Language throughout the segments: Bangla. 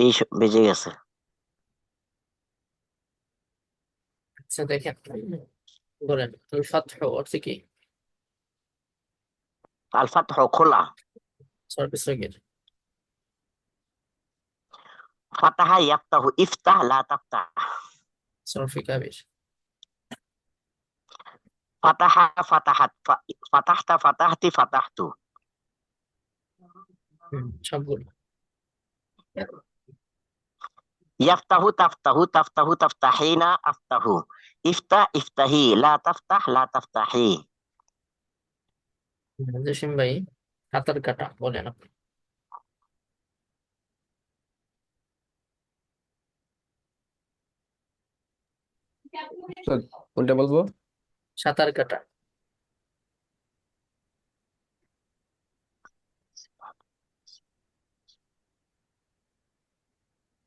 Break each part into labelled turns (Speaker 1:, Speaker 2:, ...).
Speaker 1: 20 বেজে গেছে।
Speaker 2: আচ্ছা দেখেন, বলেন আল ফাতহু অর্থ কি?
Speaker 1: আল ফাতহু খোলা।
Speaker 2: সরফ সগীর।
Speaker 1: ফাতাহা ইয়াফতাহু ইফতাহ লা তাফতাহ।
Speaker 2: সরফ কাবির।
Speaker 1: ফাতাহা ফাতাহাত ফাতাহতা ফাতাহতি ফাতাহতু।
Speaker 2: সবগুলো।
Speaker 1: ইয়াফতাহু তাফতাহু তাফতাহু তাফতাহিনা আফতাহু। ইফতাহ ইফতাহি লা তাফতাহ লা তাফতাহি।
Speaker 2: জসিম ভাই, সাঁতার কাটা বলেন আপনি।
Speaker 3: তো কোনটা বলবো?
Speaker 2: সাঁতার কাটা।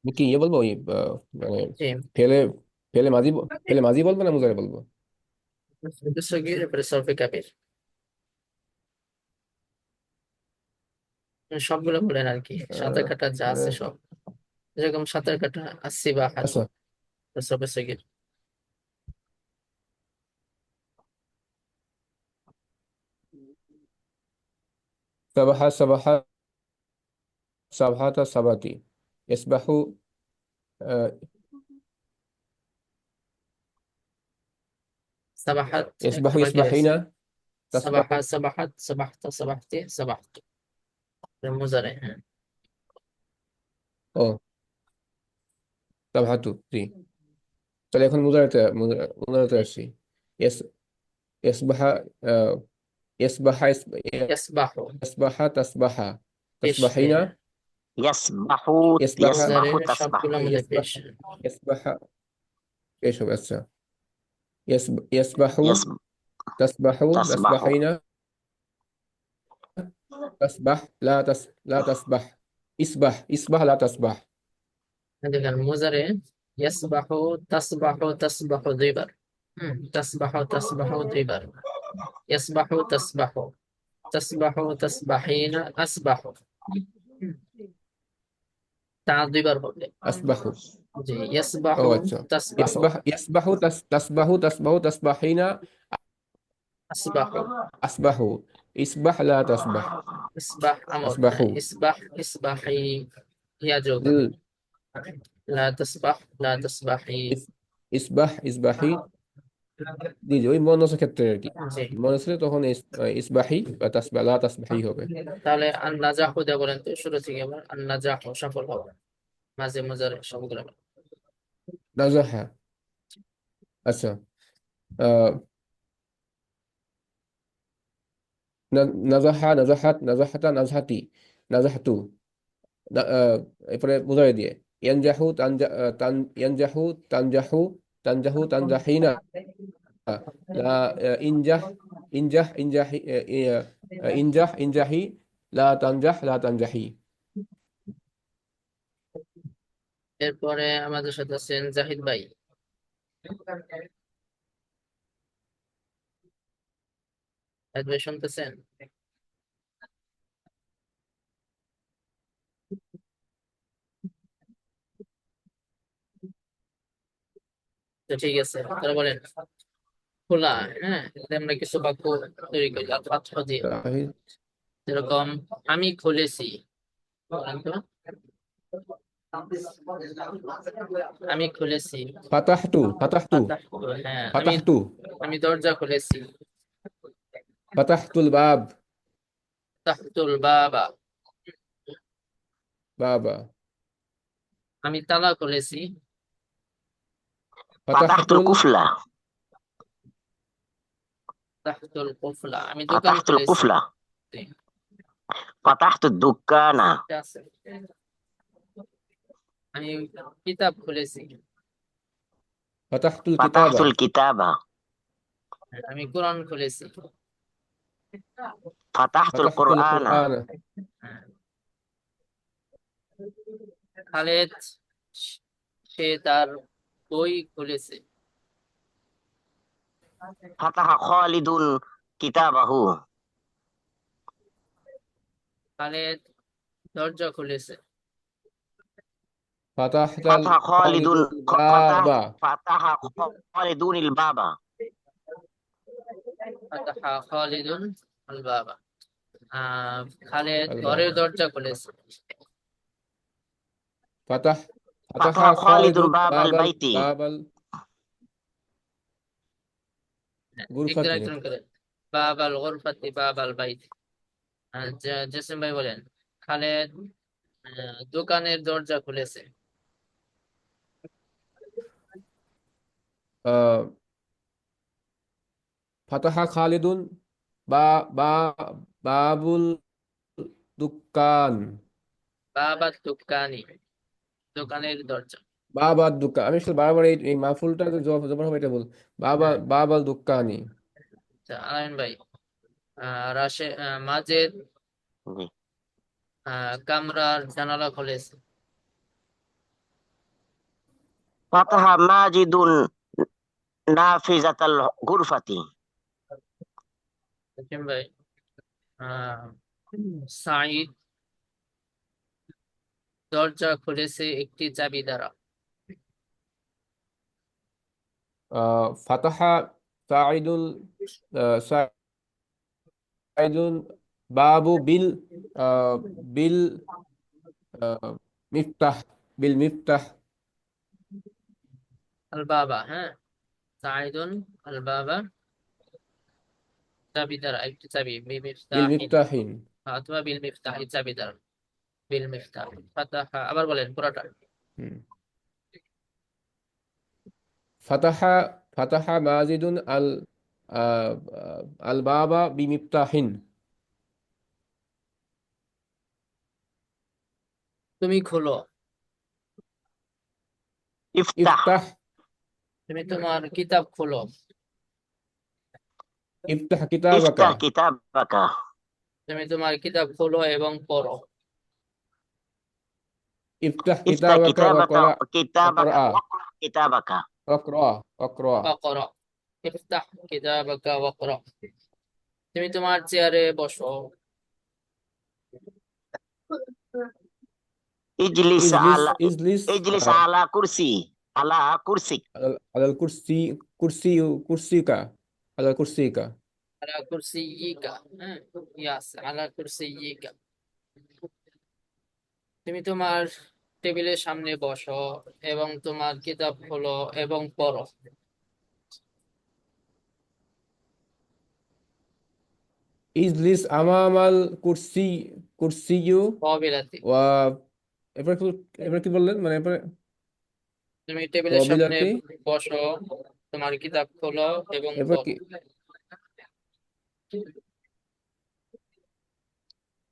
Speaker 3: আমি কি ইয়ে বলবো, মানে
Speaker 2: জি।
Speaker 3: ফেলে ফেলে মাঝি ফেলে মাঝি বলবো না মুজারে বলবো?
Speaker 2: সরফ সগীর, এরপরে সরফ কাবির। সবগুলো বলেন আর কি, সাঁতার
Speaker 3: আহ,
Speaker 2: কাটা যা আছে
Speaker 3: আহ,
Speaker 2: সব। যেরকম সাঁতার কাটা আসিবা হাতু,
Speaker 3: আচ্ছা।
Speaker 2: সরফ সগীর।
Speaker 3: সাবাহা সাবাহা সাবহাতা সাবাতি ইসবাহু। আহ,
Speaker 2: সাবাহাত
Speaker 3: ইসবাহু
Speaker 2: আবার কি রয়েছে?
Speaker 3: ইসবাহিনা তাসবাহু।
Speaker 2: সাবাহা সাবাহাত সাবাহতা সাবাহতি সাবাহতু। মুজারে, হ্যাঁ।
Speaker 3: ও, সাবহাতু, জি। তাহলে এখন মুজারাতে আসি। ইস ইসবাহা ইসবাহা
Speaker 2: ইয়াসবাহু
Speaker 3: ইসবাহা তাসবাহা
Speaker 2: পেশ।
Speaker 3: তাসবাহিনা।
Speaker 1: ইয়াসবাহু
Speaker 3: ইসবাহা
Speaker 1: ইয়াসবাহু
Speaker 2: মুজারে সবগুলো
Speaker 1: তাসবাহু।
Speaker 2: মধ্যে পেশ।
Speaker 3: ইসবাহা এসব, আচ্ছা। ইয়াসবাহু
Speaker 1: ইয়াস
Speaker 3: তাসবাহু
Speaker 1: তাসবাহু।
Speaker 3: তাসবাহিনা তাসবাহ লা তাসবাহ। ইসবাহ লা তাসবাহ।
Speaker 2: দেখেন মুজারে ইয়াসবাহু তাসবাহু তাসবাহু দুইবার। তাসবাহু তাসবাহু দুইবার। ইয়াসবাহু তাসবাহু তাসবাহু তাসবাহিনা আসবাহু। হুম, তা দুইবার হবে।
Speaker 3: আসবাহু।
Speaker 2: জি,
Speaker 3: ও
Speaker 2: ইয়াসবাহু
Speaker 3: আচ্ছা।
Speaker 2: তাসবাহু
Speaker 3: তাসবাহু তাসবাহিনা
Speaker 2: আসবাহু।
Speaker 3: আসবাহু। ইসবাহ লা তাসবাহ।
Speaker 2: ইসবাহ আমর, হ্যাঁ,
Speaker 3: আসবাহু।
Speaker 2: ইসবাহ ইসবাহি ইয়া যোগ।
Speaker 3: দিল।
Speaker 2: লা তাসবাহ লা তাসবাহি।
Speaker 3: ইসবাহ ইসবাহি। জি জি, ওই মনোসের ক্ষেত্রে আর কি।
Speaker 2: জি।
Speaker 3: মনোসে তখন ইসবাহি বা তাসবাহ লা তাসবাহি হবে।
Speaker 2: তাহলে আন নাজাহু দিয়ে বলেন তো, শুরু থেকে আবার আন নাজাহু সফল হবে। মাঝে মুজারে সবগুলো বলেন।
Speaker 3: নাজাহা। আচ্ছা। আহ নাজাহা নাজাহাত নাজাহাতা নাজহাতি নাজাহাতু। এরপরে মুজারে দিয়ে ইয়ানজাহু ইয়ানজাহু তানজাহু তানজাহু তানজাহিনা। লা ইনজাহ ইনজাহ ইনজাহি ইনজাহ ইনজাহি লা তানজাহ লা তানজাহি।
Speaker 2: এরপরে আমাদের সাথে আছেন জাহিদ ভাই। জাহিদ ভাই শুনতেছেন? তো ঠিক আছে, তারা বলেন খোলা। হ্যাঁ, এতে আমরা কিছু বাক্য তৈরি করি আল ফাতহা দিয়ে।
Speaker 3: জাহিদ।
Speaker 2: যেরকম আমি খুলেছি, বলেন তো। আমি খুলেছি।
Speaker 3: ফাতাহতু ফাতাহতু
Speaker 2: ফাতাহতু, হ্যাঁ, আমি
Speaker 3: ফাতাহতু
Speaker 2: আমি দরজা খুলেছি।
Speaker 3: ফাতাহতুল বাব।
Speaker 2: তাহতুল বাবা।
Speaker 3: বাবা।
Speaker 2: আমি তালা খুলেছি।
Speaker 1: ফাতাহতুল
Speaker 3: ফাতাহতুল
Speaker 1: কুফলা।
Speaker 2: তাহতুল কুফলা, আমি দোকান
Speaker 1: ফাতাহতুল
Speaker 2: খুলেছি।
Speaker 1: কুফলা। ফাতাহতুদ দুক্কানা।
Speaker 2: এটা আছে। আমি কিতাব খুলেছি।
Speaker 3: ফাতাহতুল কিতাবা।
Speaker 1: ফাতাহতুল কিতাবা।
Speaker 2: আমি কোরআন খুলেছি।
Speaker 1: ফাতাহতুল
Speaker 3: ফাতাহতুল
Speaker 1: কুরআনা।
Speaker 3: কুরআন।
Speaker 2: খালেদ সে তার বই খুলেছে।
Speaker 1: ফাতাহা খালিদুন কিতাবাহু।
Speaker 2: খালেদ দরজা খুলেছে।
Speaker 3: ফাতাহতাল
Speaker 1: فتح خالد
Speaker 3: খালিদুল
Speaker 1: فتح
Speaker 3: বাবা
Speaker 1: فتح خالد الباب.
Speaker 2: ফাতাহা খালিদুন আল বাবা। খালেদ
Speaker 3: আল
Speaker 2: ঘরের
Speaker 3: বাবা
Speaker 2: দরজা খুলেছে।
Speaker 3: ফাতাহ ফাতাহা
Speaker 1: فتح خالد
Speaker 3: খালিদুল
Speaker 1: باب
Speaker 3: বাবাল
Speaker 1: البيت.
Speaker 3: বাবাল গুরফাতি
Speaker 2: একজন করে বাবাল গরফাতি বাবাল বাইত। জেসিম ভাই বলেন খালেদ দোকানের দরজা খুলেছে।
Speaker 3: আহ ফাতাহা খালিদুন বা বা বাবুল দুকান
Speaker 2: বাবা দোকানি দোকানের দরজা।
Speaker 3: বাবা দুকান আমি আসলে বারবার এই মাহফুলটা জবর হবে এটা বল বাবা
Speaker 2: হ্যাঁ,
Speaker 3: বাবাল দুকানি
Speaker 2: আচ্ছা, আলামিন ভাই মাজেদ
Speaker 1: জি।
Speaker 2: কামরার জানালা খুলেছে।
Speaker 1: فتح ماجد نافذة الغرفة.
Speaker 2: জেসিম ভাই সাঈদ দরজা খুলেছে একটি চাবি দ্বারা।
Speaker 3: ফাতাহা সাইদুল সাইদুল বাবু বিল বিল মিফতাহ বিল মিফতাহ
Speaker 2: আল বাবা, হ্যাঁ, সাঈদুন আল বাবা চাবি দ্বারা, একটি চাবি
Speaker 3: বিল
Speaker 2: বিমিফতাহিন
Speaker 3: মিফতাহিন
Speaker 2: অথবা বিল মিফতাহি চাবি দ্বারা। বিল মিফতাহ ফাতাহা, আবার বলেন পুরোটা।
Speaker 3: হুম। ফাতাহা ফাতাহা মাজিদুন আল আল বাবা বিমিফতাহিন
Speaker 2: তুমি খোলো,
Speaker 1: افتح
Speaker 3: ইফতাহ
Speaker 2: তুমি তোমার কিতাব খোলো।
Speaker 3: ইফতাহ কিতাবাকা
Speaker 1: افتح كتابك.
Speaker 2: তুমি তোমার কিতাব খোলো এবং পড়ো।
Speaker 3: ইফতাহ
Speaker 1: افتح
Speaker 3: কিতাবাকা ওয়া
Speaker 1: كتابك
Speaker 3: করা
Speaker 1: كتابك
Speaker 3: ওয়া
Speaker 1: واقرأ كتابك.
Speaker 3: ওয়া ওয়া
Speaker 2: ওয়াকরা, ইফতাহ কিতাবাকা ওয়াকরা। তুমি তোমার চেয়ারে বসো।
Speaker 1: اجلس
Speaker 3: ইজলিস
Speaker 1: على
Speaker 3: ইজলিস
Speaker 1: اجلس على كرسي على كرسي.
Speaker 3: আলাল কুরসি কুরসি কুরসিকা আলাল কুরসিকা
Speaker 2: আলা কুরসিয়িকা, হ্যাঁ, ইয়াস, আলা কুরসিয়িকা। তুমি তোমার টেবিলের সামনে বসো এবং তোমার কিতাব খোলো এবং পড়ো।
Speaker 3: ইজলিস আমামাল কুরসি কুরসিয়ু
Speaker 2: কবিলাতে,
Speaker 3: ওয়া এবার কি এবার কি বললেন মানে এবার
Speaker 2: তুমি টেবিলের সামনে
Speaker 3: কবিলাতে
Speaker 2: বসো, তোমার কিতাব খোলো এবং
Speaker 3: এবার
Speaker 2: পড়ো।
Speaker 3: কি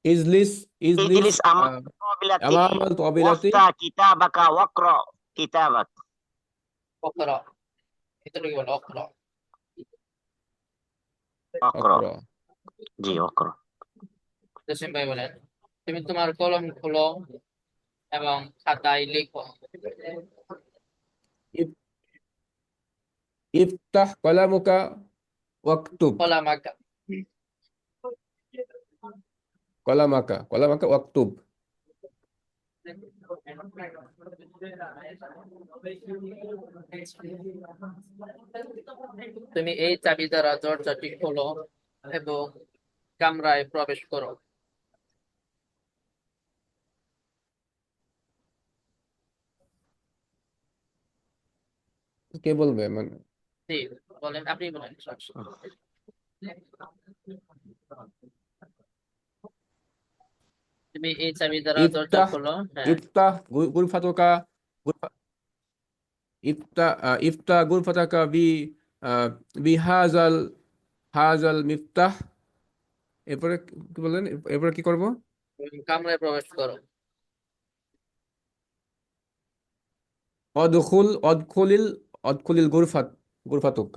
Speaker 3: ইজলিস ইজলিস
Speaker 1: اجلس أمام قابلتي
Speaker 3: আমামাল কবিলাতে
Speaker 1: وافتح كتابك واقرأ كتابك.
Speaker 2: অকরা, এতটুকু বলো, অকরা।
Speaker 1: اقرأ.
Speaker 3: অকরা
Speaker 1: জি اقرأ.
Speaker 2: জসিম ভাই বলেন তুমি তোমার কলম খোলো এবং খাতায় লেখো।
Speaker 3: ইফ- ইফতাহ কলামুকা ওয়াকতুব
Speaker 2: কলামাকা,
Speaker 3: কলামাকা ওয়াকতুব
Speaker 2: তুমি এই চাবি দ্বারা দরজাটি খোলো এবং কামরায় প্রবেশ করো।
Speaker 3: কে বলবে মানে
Speaker 2: জি, বলেন, আপনি বলেন। তুমি এই চাবি দ্বারা দরজা
Speaker 3: ইফতাহ
Speaker 2: খোলো, হ্যাঁ,
Speaker 3: ইফতাহ গুরফাতুকা ইফতাহ গুরফাতাকা আহ, বি হাজাল মিফতাহ এরপরে কি বললেন এরপরে কি করব
Speaker 2: কামরায় প্রবেশ করো।
Speaker 3: অদখুলিল অদখুলিল গুরফাতুক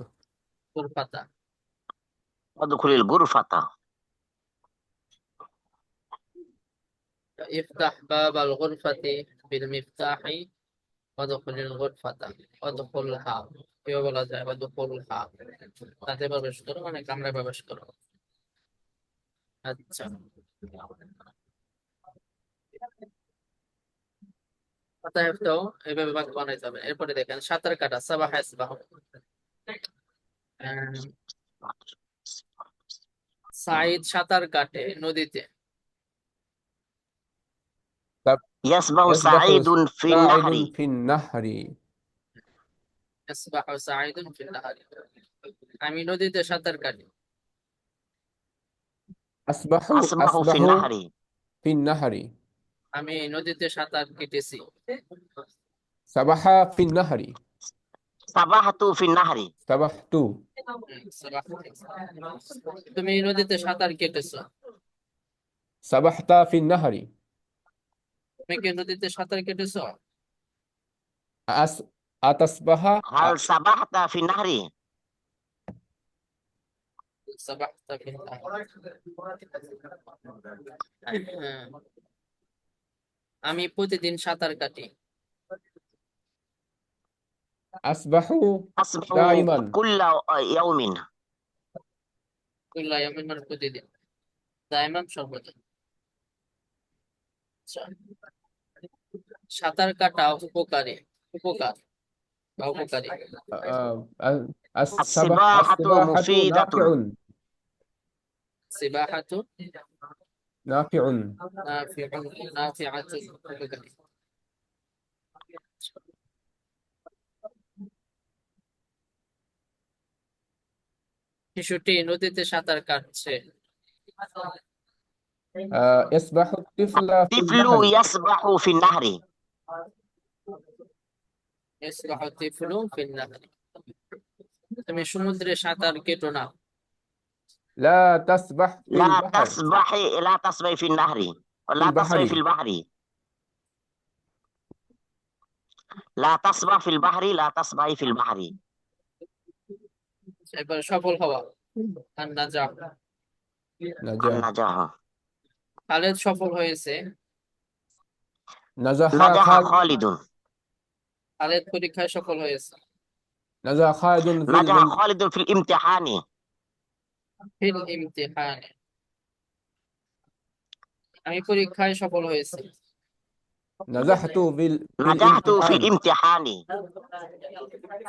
Speaker 2: গুরফাতা,
Speaker 1: ادخل الغرفة.
Speaker 2: ইফতাহ বাবাল গুরফাতি বিল মিফতাহি ওয়াদখুলিল গুরফাতা ওয়াদখুলহা, কেউ বলা যায় ওয়াদখুলহা, তাতে প্রবেশ করো মানে কামরায় প্রবেশ করো। আচ্ছা, অতএবটাও এভাবে বাক্য বানাইতে হবে। এরপরে দেখেন সাঁতার কাটা, সাবাহা ইয়াসবাহু। আহ, সাঈদ সাঁতার কাটে নদীতে।
Speaker 1: يسبح
Speaker 3: يسبح
Speaker 1: سعيد في
Speaker 3: ساعد
Speaker 1: النهر.
Speaker 3: في النهر
Speaker 2: ইয়াসবাহু সাঈদুন ফিল নাহারি। আমি নদীতে সাঁতার কাটি।
Speaker 3: أسبح
Speaker 1: أسبح في
Speaker 3: أسبح
Speaker 1: النهر.
Speaker 3: في النهر
Speaker 2: আমি নদীতে সাঁতার কেটেছি।
Speaker 3: سبح في النهر
Speaker 1: سبحت في النهر.
Speaker 3: سبحت
Speaker 2: তুমি নদীতে সাঁতার কেটেছো।
Speaker 3: سبحت في النهر
Speaker 2: তুমি কি নদীতে সাঁতার কেটেছো?
Speaker 3: أتسبح
Speaker 1: هل سبحت في النهر؟
Speaker 2: সাবাহতা ফিল নাহার। হ্যাঁ। আমি প্রতিদিন সাঁতার কাটি।
Speaker 3: أسبح
Speaker 1: أسبح
Speaker 3: دائما
Speaker 1: كل يوم.
Speaker 2: কুল্লা ইয়াউমিন মানে প্রতিদিন, দাইমান সর্বদা। আচ্ছা। সাঁতার কাটা উপকারী, উপকার বা উপকারী।
Speaker 1: السباحة
Speaker 3: السباحة
Speaker 1: مفيدة.
Speaker 2: সিবাহাতু
Speaker 3: نافع
Speaker 2: নাফিআতুন উপকারী। শিশুটি নদীতে সাঁতার কাটছে।
Speaker 3: يسبح الطفل في
Speaker 1: الطفل
Speaker 3: النهر
Speaker 1: يسبح في النهر.
Speaker 2: ইসবাহু তিফলু ফিন নাহরি। তুমি সমুদ্রে সাঁতার কেটো না।
Speaker 3: لا تسبح في
Speaker 1: لا
Speaker 3: البحر
Speaker 1: تسبحي لا تسبحي في النهر.
Speaker 3: في
Speaker 1: لا
Speaker 3: البحر
Speaker 1: تسبحي في البحر. لا تسبح في البحر. لا تسبحي في البحر.
Speaker 2: এবার সফল হওয়া, আর নাজাহ।
Speaker 3: نجاح
Speaker 1: النجاح.
Speaker 2: খালেদ সফল হয়েছে।
Speaker 3: نجح
Speaker 1: نجح
Speaker 3: خالد
Speaker 1: خالد.
Speaker 2: খালেদ পরীক্ষায় সফল হয়েছে।
Speaker 3: نجح خالد في
Speaker 1: نجح خالد في الامتحان.
Speaker 2: ফিল ইমতিহানে। আমি পরীক্ষায় সফল হয়েছি।
Speaker 3: نجحت في
Speaker 1: نجحت في
Speaker 3: الامتحان
Speaker 1: الامتحان.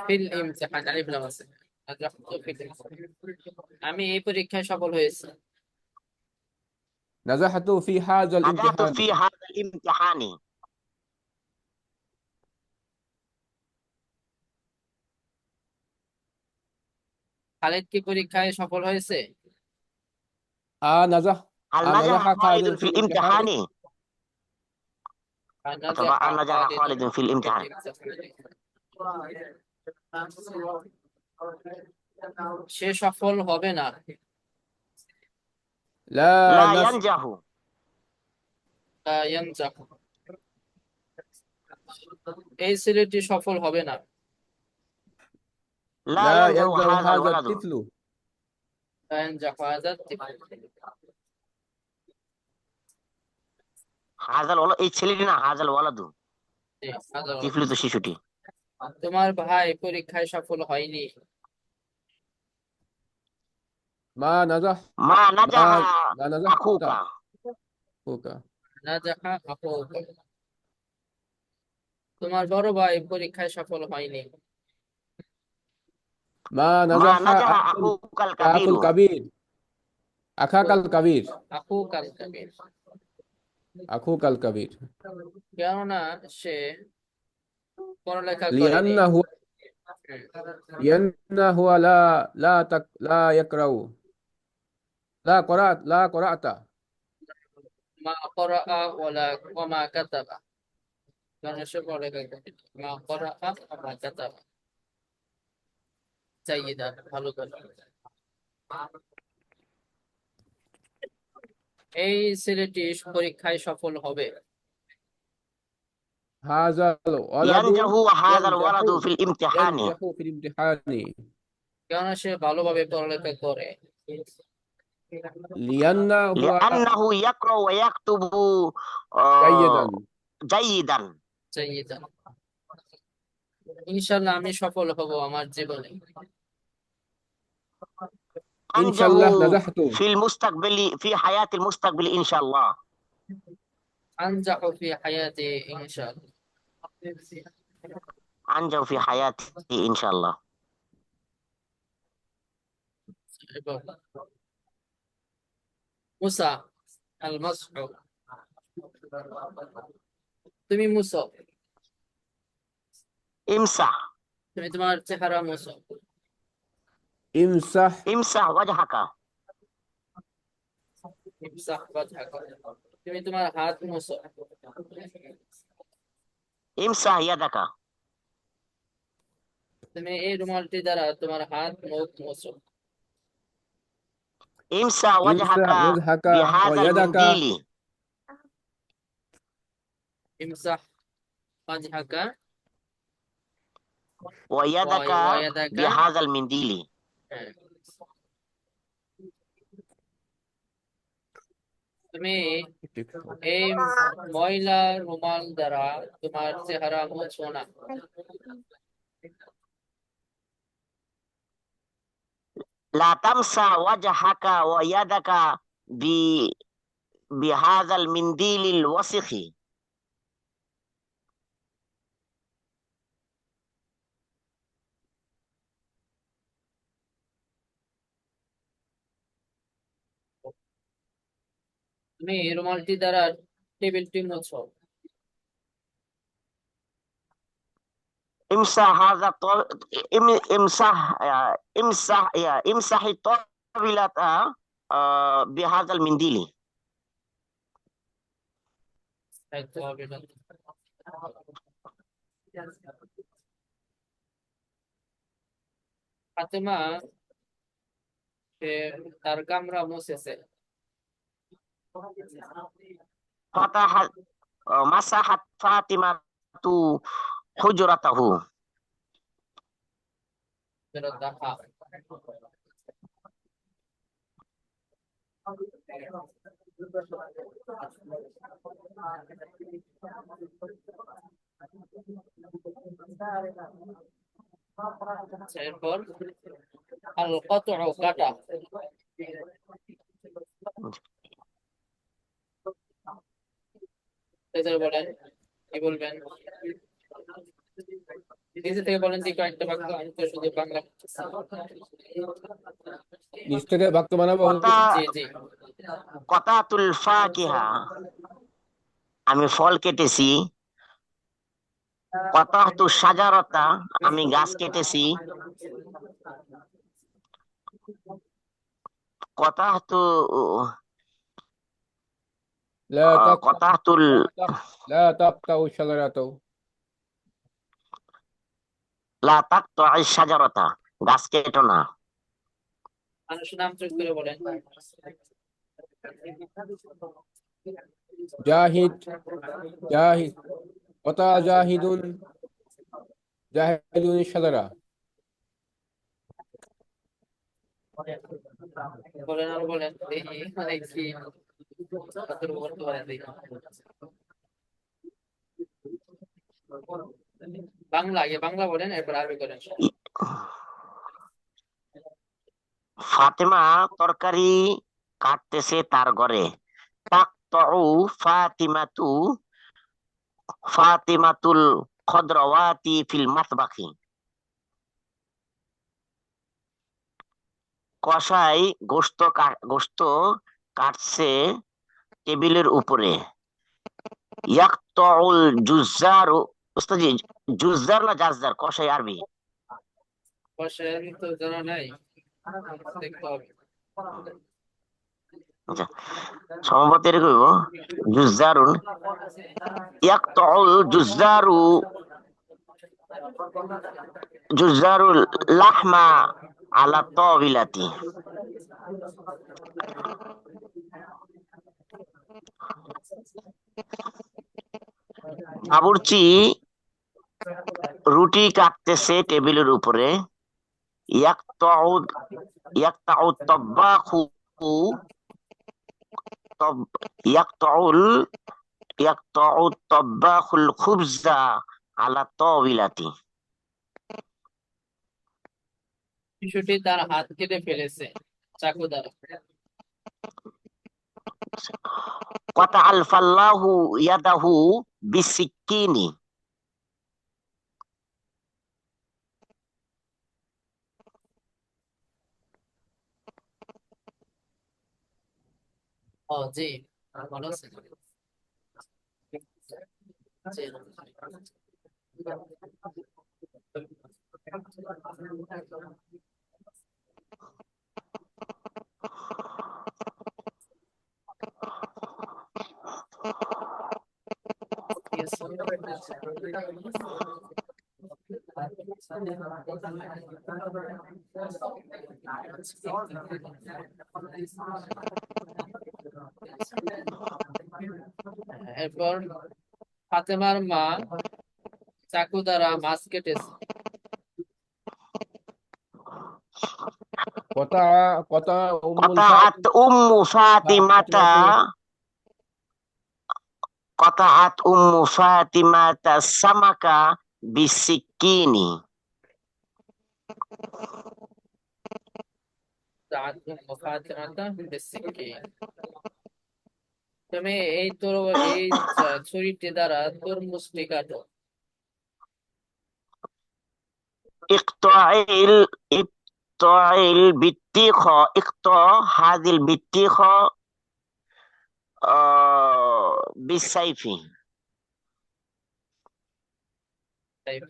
Speaker 2: ফিল ইমতিহান আলিফ লাম আছে। নাজাহতু ফিল ইমতিহান। আমি এই পরীক্ষায় সফল হয়েছি।
Speaker 3: نجحت في هذا
Speaker 1: نجحت
Speaker 3: الامتحان
Speaker 1: في هذا الامتحان.
Speaker 2: খালেদ কি পরীক্ষায় সফল হয়েছে?
Speaker 3: نجح
Speaker 1: هل
Speaker 3: نجح
Speaker 1: نجح
Speaker 3: خالد
Speaker 1: خالد
Speaker 3: في
Speaker 1: في
Speaker 3: الامتحان
Speaker 1: الامتحان؟
Speaker 2: নাজাহ
Speaker 1: أتبع نجح
Speaker 2: খালিদুন
Speaker 1: خالد في
Speaker 2: ফিল
Speaker 1: الامتحان.
Speaker 2: ইমতিহান। সে সফল হবে না।
Speaker 3: لا
Speaker 1: لا
Speaker 3: نس
Speaker 1: ينجح.
Speaker 2: লা ইয়ানজাহ। এই ছেলেটি সফল হবে না।
Speaker 1: لا
Speaker 3: لا
Speaker 1: ينجح
Speaker 3: ينجح
Speaker 1: هذا
Speaker 3: هذا
Speaker 1: الولد.
Speaker 3: الطفل
Speaker 2: লা ইয়ানজাহ হাযা তিফল।
Speaker 1: هذا الولد এই ছেলেটি না هذا الولد.
Speaker 2: জি, হাযা ওয়ালাদ।
Speaker 1: তিফলি তো শিশুটি।
Speaker 2: তোমার ভাই পরীক্ষায় সফল হয়নি।
Speaker 3: ما نجح
Speaker 1: ما نجح
Speaker 3: ما نجحت
Speaker 1: أخوك.
Speaker 3: أخوك
Speaker 2: নাজাহা আখুক। তোমার বড় ভাই পরীক্ষায় সফল হয়নি।
Speaker 3: ما
Speaker 1: ما
Speaker 3: نجح
Speaker 1: نجح
Speaker 3: أخوك
Speaker 1: أخوك
Speaker 3: أخو
Speaker 1: الكبير.
Speaker 3: الكبير أخاك الكبير
Speaker 2: আখুক আল কাবীর।
Speaker 3: أخوك الكبير
Speaker 2: কেননা সে পড়ালেখা করেনি।
Speaker 3: لأنه لا يقرأ لا قرأت
Speaker 2: মা করাআ ওয়া মা কাতাবা। কারণ সে পড়ালেখা করেনি। মা করাআ ওয়া মা কাতাবা। জাইয়িদান, ভালো করে। এই ছেলেটি পরীক্ষায় সফল হবে।
Speaker 3: هذا الولد
Speaker 1: ينجح هذا الولد
Speaker 3: ينجح
Speaker 1: في الامتحان.
Speaker 3: ينجح في الامتحان
Speaker 2: কেননা সে ভালোভাবে পড়ালেখা করে।
Speaker 1: لأنه يقرأ ويكتب
Speaker 3: جيدا
Speaker 1: جيدا.
Speaker 2: জাইয়িদান। ইনশাআল্লাহ আমি সফল হব আমার জীবনে।
Speaker 3: إن شاء الله
Speaker 1: أنجح
Speaker 3: نجحت
Speaker 1: في المستقبل في حياة المستقبل إن شاء الله.
Speaker 2: আনজাহু ফি হায়াতি ইনশাআল্লাহ।
Speaker 1: أنجو في حياتي إن شاء الله.
Speaker 2: এবার মুসা আল মাসহু, তুমি মুছো,
Speaker 1: امسح.
Speaker 2: তুমি তোমার চেহারা মুছো।
Speaker 3: امسح
Speaker 1: امسح وجهك.
Speaker 2: ইমসাহ ওয়াজহাকা, তুমি তোমার হাত মুছো।
Speaker 1: امسح يدك.
Speaker 2: তুমি এই রুমালটি দ্বারা তোমার হাত মুখ মুছো।
Speaker 1: امسح وجهك
Speaker 3: امسح وجهك
Speaker 1: بهذا
Speaker 3: ويدك
Speaker 1: المنديل.
Speaker 2: ইমসাহ ওয়াজহাকা
Speaker 1: ويدك
Speaker 2: ওয়ায়াদাকা,
Speaker 1: بهذا المنديل.
Speaker 2: হ্যাঁ। তুমি এই ময়লা রুমাল দ্বারা তোমার চেহারা মুছো না।
Speaker 1: لا تمسح وجهك ويدك بهذا المنديل الوسخ.
Speaker 2: তুমি রুমালটি দ্বারা টেবিলটি মুছো।
Speaker 1: امسح هذا امسح امسح الطاولة بهذا المنديل.
Speaker 2: একদম হবে না। ফাতেমা সে তার কামরা মুছেছে।
Speaker 1: مسحت فاطمة حجرته.
Speaker 2: দেখা, এরপর আল কতউ কাটা, এদের বলেন কি বলবেন, নিজে থেকে বলেন যে কয়েকটা বাক্য, আমি তো শুধু বাংলা।
Speaker 3: নিচ থেকে বাক্য বানাবো।
Speaker 2: জি জি।
Speaker 1: قطعতুল ফাকিহা, আমি ফল কেটেছি। কতাহতু শাজারাতা, আমি গাছ কেটেছি। কতাহতু
Speaker 3: لا تقطع
Speaker 1: কতাহতুল
Speaker 3: لا تقطع شجرة
Speaker 1: লা তাকতাই শাজারাতা, গাছ কেটো না।
Speaker 2: মানুষের নাম চোখ করে বলেন।
Speaker 3: جاهد جاهد قطع جاهد الشجرة
Speaker 2: বলেন আর বলেন, দেখি মানে কি কতটুকু বলতে পারেন দেখি। বাংলা আগে বাংলা বলেন, এরপর আরবি করেন।
Speaker 1: ফাতেমা তরকারি কাটতেছে তার ঘরে। তাকতাউ ফাতিমাতুল খদরাওয়াতি ফিল মাতবাখি। কসাই গোশত কাটছে টেবিলের উপরে। ইয়াকতাউল জুজ্জারু, উস্তাজি জুজ্জার না জাজ্জার, কসাই আরবি।
Speaker 2: বসেন তো জানা নাই, দেখতে হবে।
Speaker 1: আচ্ছা, সম্ভবত এরকম হইব, জুজ্জারুন ইয়াকতাউল জুজ্জারুল লাহমা আলা তাবিলাতি। বাবুর্চি রুটি কাটতেছে টেবিলের উপরে। ইয়াকতাউ তাব্বাখু ইয়াকতাউ তাব্বাখুল খুবজা আলা তাবিলাতি।
Speaker 2: শিশুটি তার হাত কেটে ফেলেছে চাকু দ্বারা।
Speaker 1: قطع الفلاح يده بالسكين.
Speaker 2: ও জি, ভালো আছেন? জি। এরপর ফাতেমার মা চাকু দ্বারা মাছ কেটেছে।
Speaker 3: قطع أم
Speaker 1: قطعت
Speaker 3: الفاطمة
Speaker 1: أم فاطمة
Speaker 3: فاطمة
Speaker 1: قطعت أم فاطمة السمك بالسكين.
Speaker 2: তুমি এই ছুরিটি দ্বারা তরমুজটি কাটো।
Speaker 1: اقطع البطيخة. اقطع هذه البطيخة بالسيف.
Speaker 2: طيب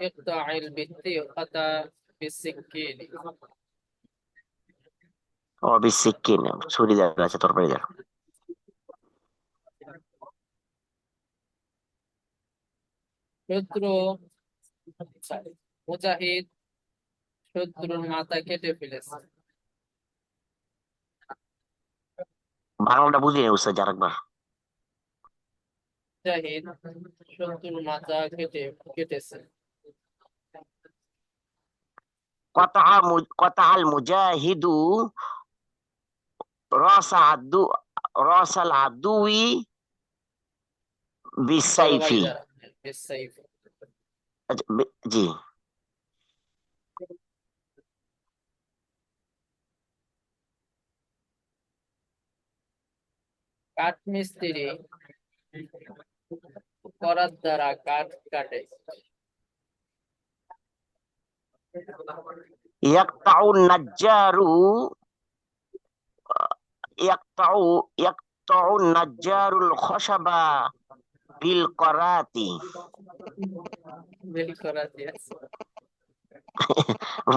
Speaker 2: اقطع البطيخة بالسكين.
Speaker 1: بالسكين. ছুরি দ্বারা আছে তরবারি দ্বারা।
Speaker 2: শত্রু মুজাহিদ শত্রুর মাথা কেটে ফেলেছে।
Speaker 1: বাংলাটা বুঝিনি উস্তাদ, আরেকবার।
Speaker 2: মুজাহিদ শত্রুর মাথা কেটেছে।
Speaker 1: قطع المجاهد رأس العدو بالسيف.
Speaker 2: তরবারি দ্বারা بالسيف.
Speaker 1: জি।
Speaker 2: কাঠমিস্ত্রি করাত দ্বারা কাঠ কাটে।
Speaker 1: يقطع النجار يقطع النجار الخشب بالقرات.
Speaker 2: বেল করাত আছে।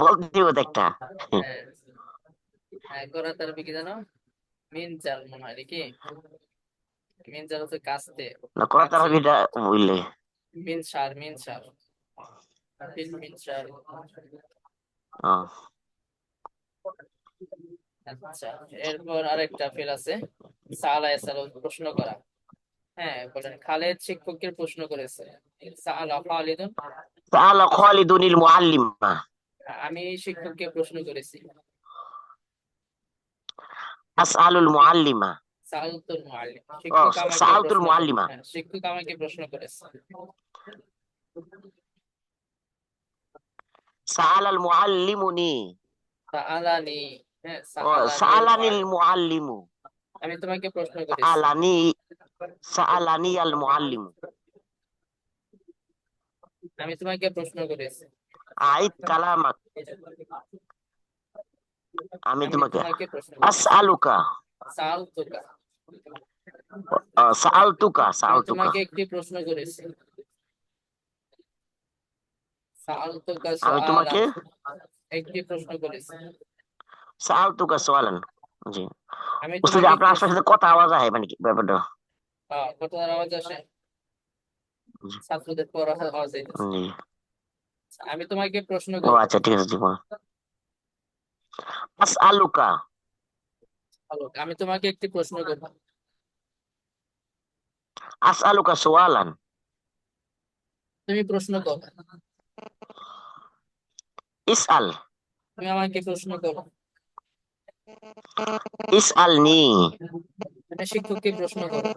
Speaker 1: বলতে দিব একটা।
Speaker 2: হ্যাঁ, হ্যাঁ, করাত আর কি জানো? মিনজাল মনে হয় নাকি? মিনজাল হচ্ছে কাস্তে।
Speaker 1: না করা তার
Speaker 2: কাছি।
Speaker 1: ভিটা বুঝলে।
Speaker 2: মিনসার মিনসার মিনসার। আচ্ছা, এরপর আরেকটা ফেল আছে, সালা এসাল প্রশ্ন করা। হ্যাঁ, বলেন খালেদ শিক্ষককে প্রশ্ন করেছে। সালা খালিদুন।
Speaker 1: سأل خالد المعلم.
Speaker 2: আমি শিক্ষককে প্রশ্ন করেছি।
Speaker 1: أسأل المعلم.
Speaker 2: সালতুল মুআল্লিম, শিক্ষক আমাকে
Speaker 1: سألت
Speaker 2: প্রশ্ন করে।
Speaker 1: المعلم.
Speaker 2: হ্যাঁ, শিক্ষক আমাকে প্রশ্ন করেছে।
Speaker 1: سأل المعلمني.
Speaker 2: সাআলানি। হ্যাঁ,
Speaker 1: سألني المعلم.
Speaker 2: আমি তোমাকে প্রশ্ন করেছি।
Speaker 1: سألني المعلم.
Speaker 2: আমি তোমাকে প্রশ্ন করেছি।
Speaker 1: أعيد كلامك. আমি
Speaker 2: আমি
Speaker 1: তোমাকে
Speaker 2: তোমাকে প্রশ্ন করেছি।
Speaker 1: أسألك.
Speaker 2: সালতুকা।
Speaker 1: سألتك.
Speaker 2: আমি তোমাকে একটি প্রশ্ন করেছি। সালতুকা
Speaker 1: আমি তোমাকে
Speaker 2: সুআলান, একটি প্রশ্ন করেছি।
Speaker 1: سألتك سؤالا. জি।
Speaker 2: আমি
Speaker 1: উস্তাদ
Speaker 2: তোমাকে
Speaker 1: আপনার সাথে কথা আওয়াজ হয় মানে কি ব্যাপারটা?
Speaker 2: কথার আওয়াজ আসে, ছাত্রদের পড়ার আওয়াজ হইতেছে।
Speaker 1: জি।
Speaker 2: আমি তোমাকে প্রশ্ন
Speaker 1: ও
Speaker 2: করব।
Speaker 1: আচ্ছা, ঠিক আছে, জি বল। আসআলুকা।
Speaker 2: ভালো, আমি তোমাকে একটি প্রশ্ন করব।
Speaker 1: আসআলুকা সুআলান।
Speaker 2: তুমি প্রশ্ন করো।
Speaker 1: ইসআল।
Speaker 2: তুমি আমাকে প্রশ্ন করো।
Speaker 1: ইসআলনি।
Speaker 2: তুমি শিক্ষককে প্রশ্ন করো।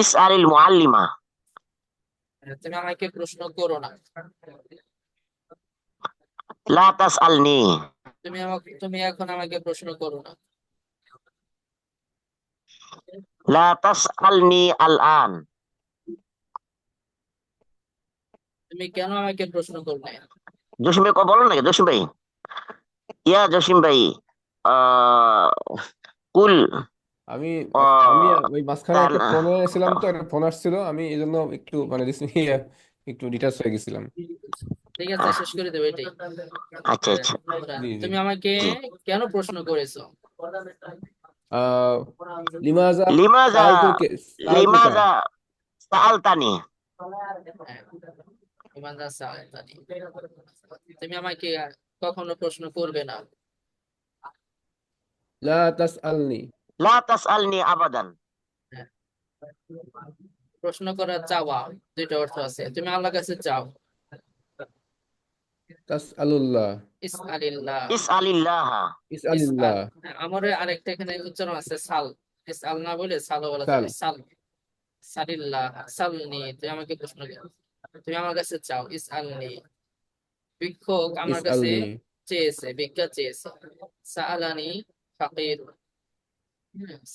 Speaker 1: ইসআলিল মুআল্লিমা।
Speaker 2: তুমি আমাকে প্রশ্ন করো না।
Speaker 1: লা তাসআলনি।
Speaker 2: তুমি এখন আমাকে প্রশ্ন করো না।
Speaker 1: লা তাসআলনি আল আন।
Speaker 2: তুমি কেন আমাকে প্রশ্ন করবে?
Speaker 1: জসিম ভাই বলো নাকি? জসিম ভাই, ইয়া জসিম ভাই, আহ, কুল
Speaker 3: আমি আমি
Speaker 1: আহ,
Speaker 3: ওই মাঝখানে
Speaker 1: তান
Speaker 3: একটা ফোনে ছিলাম, তো একটা ফোন আসছিল, আমি এই জন্য একটু মানে একটু ডিটাচ হয়ে গেছিলাম।
Speaker 2: ঠিক আছে, শেষ করে দেবো এটাই।
Speaker 1: আচ্ছা আচ্ছা,
Speaker 3: জি জি।
Speaker 2: তুমি আমাকে
Speaker 1: জি।
Speaker 2: কেন প্রশ্ন করেছো?
Speaker 3: আহ লিমাজা
Speaker 1: লিমাজা
Speaker 3: সালতুকা।
Speaker 1: লিমাজা সাআলতানি।
Speaker 2: হ্যাঁ, ইমানদার সাহায্য। তুমি আমাকে কখনো প্রশ্ন করবে না।
Speaker 3: লা তাসআলনি।
Speaker 1: লা তাসআলনি আবাদান।
Speaker 2: হ্যাঁ, প্রশ্ন করার চাওয়া দুইটা অর্থ আছে। তুমি আল্লাহর কাছে চাও,
Speaker 3: তাসআলুল্লাহ।
Speaker 2: ইসআলিল্লাহ।
Speaker 1: ইসআলিল্লাহ।
Speaker 3: ইসআলিল্লাহ।
Speaker 2: ইসআল, আমার আরেকটা এখানে উচ্চারণ আছে সাল। ইসআল না বলে সালও বলা
Speaker 3: সাল।
Speaker 2: যাবে। সাল, সালিল্লাহ, সালনি, তুমি আমাকে প্রশ্ন করো, তুমি আমার কাছে চাও। ইসআলনি, ভিক্ষুক আমার কাছে
Speaker 3: ইসআলনি।
Speaker 2: চেয়েছে, ভিক্ষা চেয়েছে। সাআলানি ফাকির,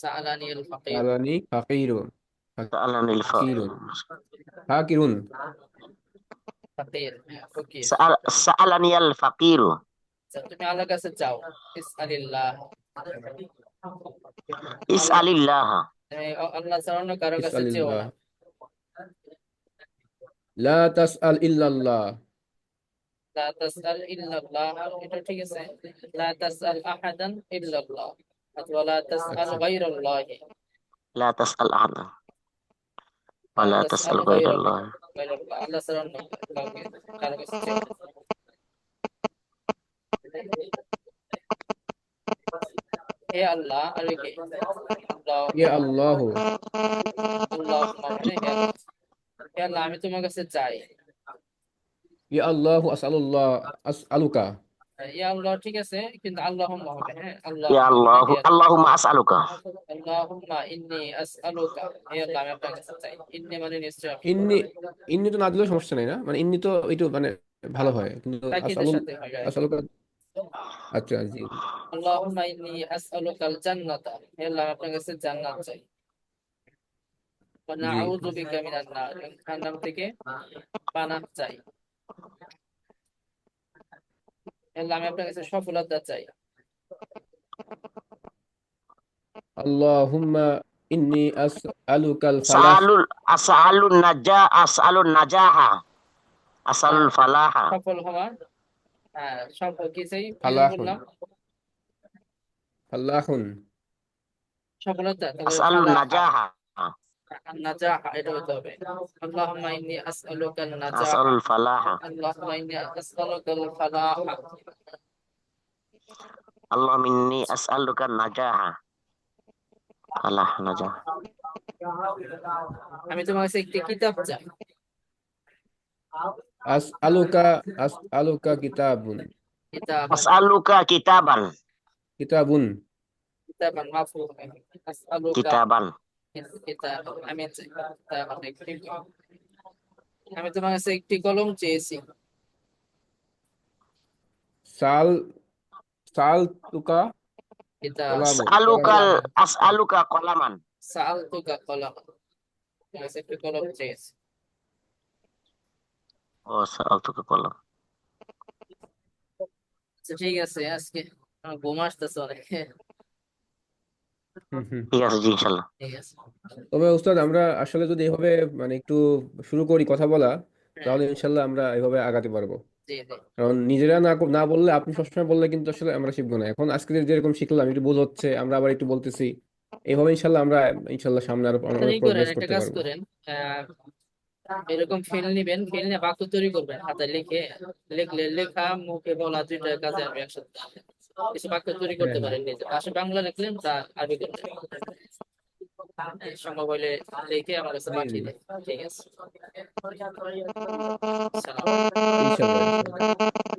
Speaker 2: সাআলানি আল ফাকির।
Speaker 3: সালানি ফাকিরুন।
Speaker 1: সাআলানিল
Speaker 3: ফাকিরুন। ফাকিরুন।
Speaker 2: ফাকির, হ্যাঁ, ফকির।
Speaker 1: সাআলানিয়াল ফাকিরু।
Speaker 2: আচ্ছা, তুমি আল্লাহর কাছে চাও। ইসআলিল্লাহ,
Speaker 1: ইসআলিল্লাহ।
Speaker 2: তুমি আল্লাহ ছাড়া অন্য কারো কাছে চেও
Speaker 3: ইসআলিল্লাহ।
Speaker 2: না।
Speaker 3: লা তাসআল ইল্লাল্লাহ।
Speaker 2: লা তাসআল ইল্লাল্লাহ, এটা ঠিক আছে। লা তাসআল আহাদান ইল্লাল্লাহ, অথবা লা তাসআল
Speaker 3: আচ্ছা।
Speaker 2: গায়রাল্লাহি।
Speaker 1: লা তাসআল আহাদা ওয়া
Speaker 2: লা
Speaker 1: লা
Speaker 2: তাসআল
Speaker 1: তাসআল গায়রাল্লাহ।
Speaker 2: গায়রাল্লাহ, আল্লাহ ছাড়া অন্য কাউকে, কারো কাছে চেও না। হে আল্লাহ, আর কি আল্লাহ,
Speaker 3: ইয়া আল্লাহু।
Speaker 2: আল্লাহ মানে হে আল্লাহ। হে আল্লাহ, আমি তোমার কাছে চাই।
Speaker 3: ইয়া আল্লাহু আসআলুল্লাহ। আসআলুকা।
Speaker 2: ইয়া আল্লাহ ঠিক আছে, কিন্তু আল্লাহুম্মা হবে। হ্যাঁ,
Speaker 1: ইয়া
Speaker 2: আল্লাহুম্মা মানে
Speaker 1: আল্লাহু
Speaker 2: হে আল্লাহ।
Speaker 1: আল্লাহুম্মা আসআলুকা।
Speaker 2: আল্লাহুম্মা ইন্নী আসআলুকা, হে আল্লাহ আমি আপনার কাছে চাই। ইন্নী মানে নিশ্চয় আমি।
Speaker 3: ইন্নি। ইন্নি তো না দিলেও সমস্যা নাই না, মানে ইন্নি তো একটু মানে ভালো হয়, কিন্তু
Speaker 2: তাকিদের
Speaker 3: আসআলুল।
Speaker 2: সাথে হয় আর কি।
Speaker 3: আসআলুকা। আচ্ছা জি।
Speaker 2: আল্লাহুম্মা ইন্নী আসআলুকাল জান্নাতা, হে আল্লাহ আমি আপনার কাছে জান্নাত চাই। ওয়া
Speaker 3: জি
Speaker 2: নাউযু বিকা মিনান নার, জাহান্নাম থেকে পানাহ চাই। হে আল্লাহ আমি আপনার কাছে সফলতা চাই।
Speaker 3: আল্লাহুম্মা ইন্নি আসআলুকাল ফালাহ।
Speaker 1: আসআলুন নাজাহা।
Speaker 2: হ্যাঁ,
Speaker 1: আসআলুল ফালাহা।
Speaker 2: সফল হওয়া। হ্যাঁ, সফল কি চাই, কি যেন
Speaker 3: ফালাহুন।
Speaker 2: বললাম?
Speaker 3: ফালাহুন।
Speaker 2: সফলতা, তারপরে
Speaker 1: আসআলুন
Speaker 2: ফালাহা,
Speaker 1: নাজাহা।
Speaker 2: নাজাহা, এটা হতে হবে। আল্লাহুম্মা ইন্নী আসআলুকাল নাজাহা,
Speaker 1: আসআলুল ফালাহা।
Speaker 2: আল্লাহুম্মা ইন্নী আসআলুকাল ফালাহা।
Speaker 1: আল্লাহুম্মা ইন্নী আসআলুকা নাজাহা। ফালাহ নাজাহ।
Speaker 2: আমি তোমার কাছে একটি কিতাব চাই।
Speaker 3: আসআলুকা। আসআলুকা কিতাবুন।
Speaker 2: কিতাবান,
Speaker 1: আসআলুকা কিতাবান।
Speaker 3: কিতাবুন।
Speaker 2: কিতাবান মাফুম, আসআলুকা
Speaker 1: কিতাবান।
Speaker 2: কিতাব, আমি চাই কিতাবান একটি। আমি তোমার কাছে একটি কলম চেয়েছি।
Speaker 3: সাল। সালতুকা
Speaker 2: কিতাব,
Speaker 3: কলামুন। কলামান।
Speaker 1: আসআলুকা কলামান।
Speaker 2: সাআলতুকা কলম, তোমার কাছে একটি কলম চেয়েছি।
Speaker 1: ও আসআলুকা কলাম।
Speaker 2: আচ্ছা, ঠিক আছে, আজকে আমার ঘুম আসতেছে অনেক।
Speaker 3: হুম হুম।
Speaker 1: ঠিক আছে জি, ইনশাল্লাহ।
Speaker 2: ঠিক আছে।
Speaker 3: তবে উস্তাদ, আমরা আসলে যদি এভাবে মানে একটু শুরু করি কথা বলা,
Speaker 2: হ্যাঁ,
Speaker 3: তাহলে ইনশাল্লাহ আমরা এভাবে আগাতে পারবো।
Speaker 2: জি জি।
Speaker 3: কারণ নিজেরা না বললে, আপনি সবসময় বললে কিন্তু আসলে আমরা শিখবো না। এখন আজকে যেরকম শিখলাম, একটু ভুল হচ্ছে, আমরা আবার একটু বলতেছি, এইভাবে ইনশাল্লাহ আমরা ইনশাল্লাহ সামনে আরো
Speaker 2: আপনারা
Speaker 3: অনেক
Speaker 2: ই করেন,
Speaker 3: প্রোগ্রেস
Speaker 2: একটা
Speaker 3: করতে
Speaker 2: কাজ
Speaker 3: পারবো।
Speaker 2: করেন, এরকম ফেল নিবেন, ফেল নিয়ে বাক্য তৈরি করবেন হাতে লিখে। লিখলে লেখা মুখে বলা দুইটা কাজে আমি একসাথে কিছু বাক্য তৈরি
Speaker 3: হ্যাঁ
Speaker 2: করতে
Speaker 3: হ্যাঁ।
Speaker 2: পারেন নিজে। আসলে বাংলা লিখলেন তা আরবি করতে সম্ভব হলে লিখে আমার কাছে
Speaker 3: জি জি।
Speaker 2: পাঠিয়ে দেন। ঠিক আছে। সালাম।
Speaker 3: ইনশাল্লাহ ইনশাল্লাহ।